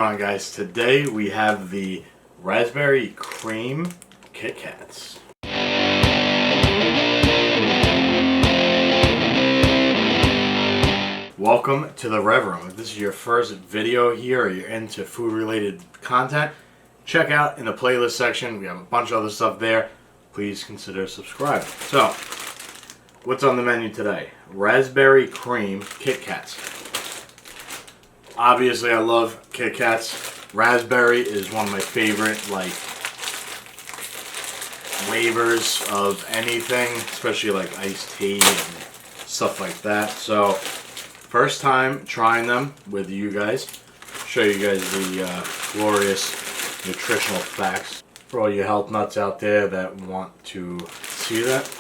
On guys, today we have the raspberry cream Kit Kats. Welcome to the Rev Room. If this is your first video here or you're into food related content, check out in the playlist section. We have a bunch of other stuff there. Please consider subscribing. So, what's on the menu today? Raspberry cream Kit Kats. Obviously, I love Kit Kats. Raspberry is one of my favorite, flavors of anything, especially like iced tea and stuff like that. So, first time trying them with you guys. Show you guys the glorious nutritional facts for all you health nuts out there that want to see that.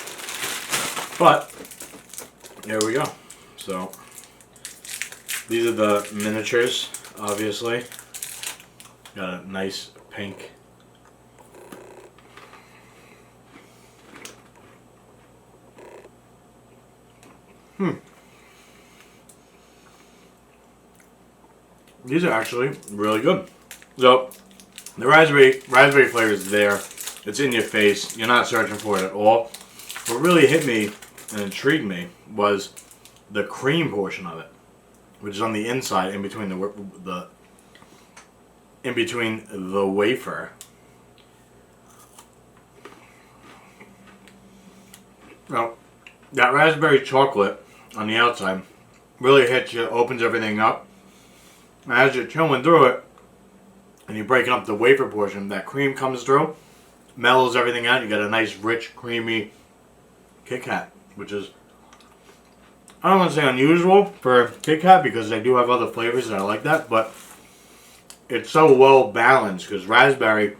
But, there we go. So, these are the miniatures, obviously. Got a nice pink. These are actually really good. So, the raspberry flavor is there. It's in your face. You're not searching for it at all. What really hit me and intrigued me was the cream portion of it, which is on the inside, in between the wafer. Now, that raspberry chocolate on the outside really hits you, opens everything up. And as you're chewing through it, and you're breaking up the wafer portion, that cream comes through, mellows everything out. You got a nice, rich, creamy Kit Kat, which is, I don't want to say unusual for Kit Kat because they do have other flavors that I like that, but it's so well balanced because raspberry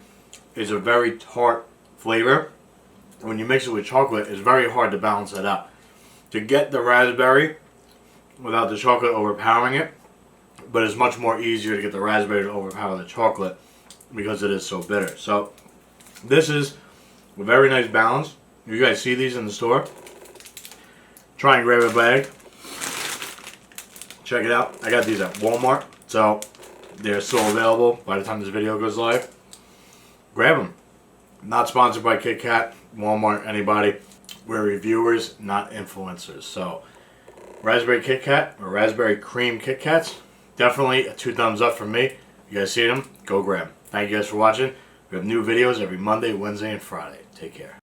is a very tart flavor. When you mix it with chocolate, it's very hard to balance that out. To get the raspberry without the chocolate overpowering it, but it's much more easier to get the raspberry to overpower the chocolate because it is so bitter. So this is a very nice balance. You guys see these in the store? Try and grab a bag. Check it out. I got these at Walmart, so they're still available by the time this video goes live. Grab them. Not sponsored by Kit Kat, Walmart, anybody. We're reviewers, not influencers. So, raspberry Kit Kat or raspberry cream Kit Kats, definitely a 2 thumbs up from me. You guys see them? Go grab them. Thank you guys for watching. We have new videos every Monday, Wednesday, and Friday. Take care.